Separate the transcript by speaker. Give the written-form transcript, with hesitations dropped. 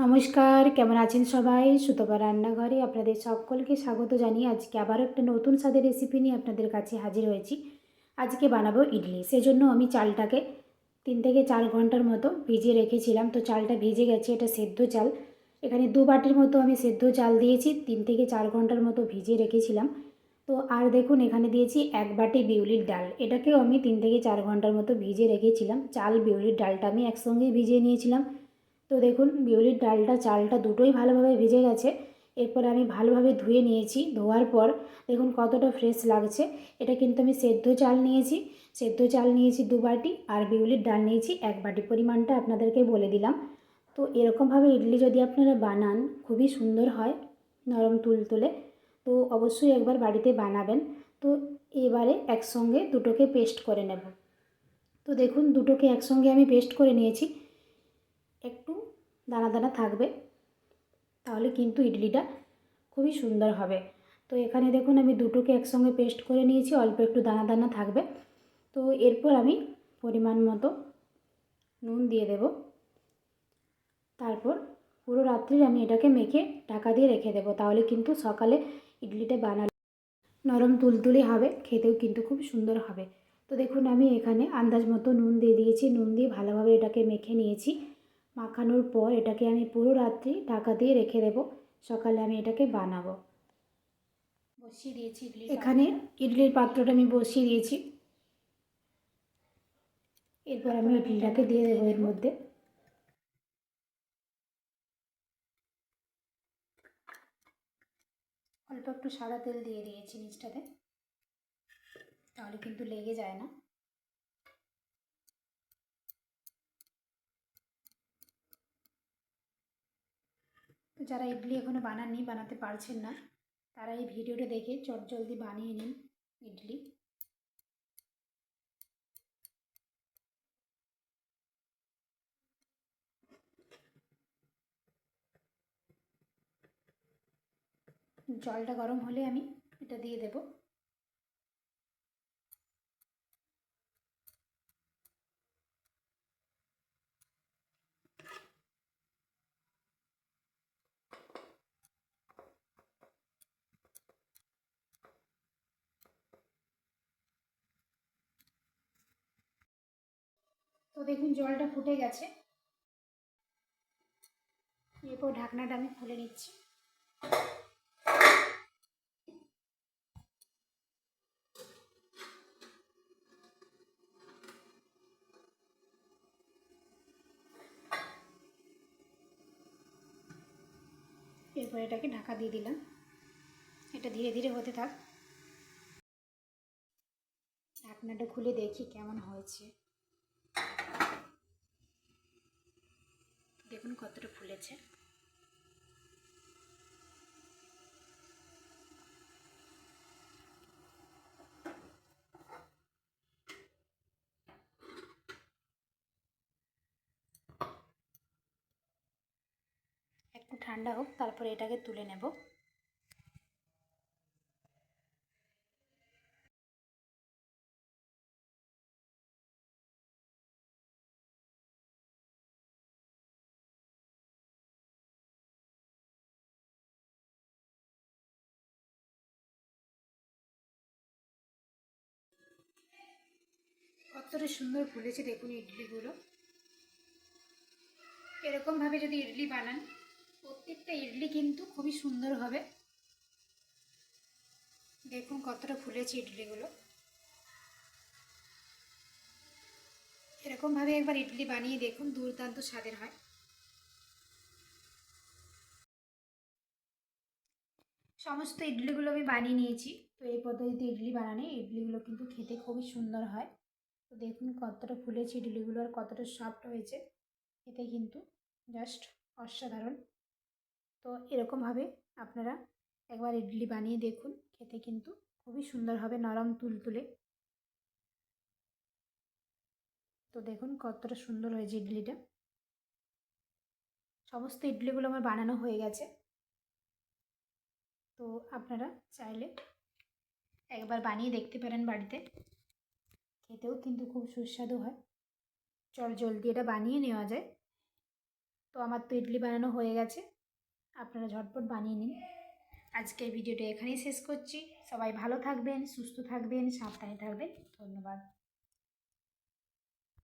Speaker 1: নমস্কার, কেমন আছেন সবাই? সুতপা রান্নাঘরে আপনাদের সকলকে স্বাগত জানিয়ে আজকে আবারও একটা নতুন স্বাদের রেসিপি নিয়ে আপনাদের কাছে হাজির হয়েছি। আজকে বানাবো ইডলি। সেজন্য আমি চালটাকে 3 থেকে 4 ঘন্টার মতো ভিজিয়ে রেখেছিলাম। তো চালটা ভিজে গেছে, এটা সেদ্ধ চাল। এখানে 2 বাটির মতো আমি সেদ্ধ চাল দিয়েছি, 3 থেকে 4 ঘন্টার মতো ভিজিয়ে রেখেছিলাম। তো আর দেখুন এখানে দিয়েছি 1 বাটি বিউলির ডাল, এটাকেও আমি 3 থেকে 4 ঘন্টার মতো ভিজিয়ে রেখেছিলাম। চাল বিউলির ডালটা আমি একসঙ্গেই ভিজিয়ে নিয়েছিলাম। তো দেখুন বিউলির ডালটা চালটা দুটোই ভালোভাবে ভিজে গেছে। এরপর আমি ভালোভাবে ধুয়ে নিয়েছি। ধোয়ার পর দেখুন কতটা ফ্রেশ লাগছে। এটা কিন্তু আমি সেদ্ধ চাল নিয়েছি। সেদ্ধ চাল নিয়েছি 2 বাটি, আর বিউলির ডাল নিয়েছি 1 বাটি। পরিমাণটা আপনাদেরকে বলে দিলাম। তো এরকমভাবে ইডলি যদি আপনারা বানান খুবই সুন্দর হয়, নরম তুলতুলে। তো অবশ্যই একবার বাড়িতে বানাবেন। তো এবারে একসঙ্গে দুটোকে পেস্ট করে নেব। তো দেখুন দুটোকে একসঙ্গে আমি পেস্ট করে নিয়েছি। একটু দানা দানা থাকবে, তাহলে কিন্তু ইডলিটা খুবই সুন্দর হবে। তো এখানে দেখুন আমি দুটোকে একসঙ্গে পেস্ট করে নিয়েছি, অল্প একটু দানা দানা থাকবে। তো এরপর আমি পরিমাণ মতো নুন দিয়ে দেব। তারপর পুরো রাত্রির আমি এটাকে মেখে ঢাকা দিয়ে রেখে দেবো, তাহলে কিন্তু সকালে ইডলিটা বানালে নরম তুলতুলে হবে, খেতেও কিন্তু খুব সুন্দর হবে। তো দেখুন আমি এখানে আন্দাজ মতো নুন দিয়ে দিয়েছি। নুন দিয়ে ভালোভাবে এটাকে মেখে নিয়েছি। মাখানোর পর এটাকে আমি পুরো রাত্রি ঢাকা দিয়ে রেখে দেবো, সকালে আমি এটাকে বানাবো। বসিয়ে দিয়েছি এখানে ইডলির পাত্রটা আমি বসিয়ে দিয়েছি। এরপর আমি ইডলিটাকে দিয়ে দেবো এর মধ্যে। অল্প একটু সাদা তেল দিয়ে দিয়েছি নিচটাতে, তাহলে কিন্তু লেগে যায় না। তো যারা ইডলি এখনও বানাননি, বানাতে পারছেন না, তারা এই ভিডিওটা দেখে চটজলদি বানিয়ে নিন ইডলি। জলটা গরম হলে আমি এটা দিয়ে দেব। তো দেখুন জলটা ফুটে গেছে। এরপর ঢাকনাটা আমি খুলে নিচ্ছি। এরপর এটাকে ঢাকা দিয়ে দিলাম। এটা ধীরে ধীরে হতে থাক। ঢাকনাটা খুলে দেখি কেমন হয়েছে। দেখুন কতটা ফুলেছে। একটু ঠান্ডা হোক, তারপরে এটাকে তুলে নেব। কতটা সুন্দর ফুলেছে দেখুন ইডলিগুলো। এরকমভাবে যদি ইডলি বানান, প্রত্যেকটা ইডলি কিন্তু খুবই সুন্দর হবে। দেখুন কতটা ফুলেছে ইডলিগুলো। এরকমভাবে একবার ইডলি বানিয়ে দেখুন, দুর্দান্ত স্বাদের হয়। সমস্ত ইডলিগুলো আমি বানিয়ে নিয়েছি। তো এই পদ্ধতিতে ইডলি বানালে ইডলিগুলো কিন্তু খেতে খুবই সুন্দর হয়। তো দেখুন কতটা ফুলেছে ইডলিগুলো, আর কতটা সফট হয়েছে, খেতে কিন্তু জাস্ট অসাধারণ। তো এরকমভাবে আপনারা একবার ইডলি বানিয়ে দেখুন, খেতে কিন্তু খুবই সুন্দর হবে, নরম তুলতুলে। তো দেখুন কতটা সুন্দর হয়েছে ইডলিটা। সমস্ত ইডলিগুলো আমার বানানো হয়ে গেছে। তো আপনারা চাইলে একবার বানিয়ে দেখতে পারেন বাড়িতে, খেতেও কিন্তু খুব সুস্বাদু হয়। জলদি এটা বানিয়ে নেওয়া যায়। তো আমার তো ইডলি বানানো হয়ে গেছে, আপনারা ঝটপট বানিয়ে নিন। আজকের ভিডিওটা এখানেই শেষ করছি। সবাই ভালো থাকবেন, সুস্থ থাকবেন, সাবধানে থাকবেন। ধন্যবাদ।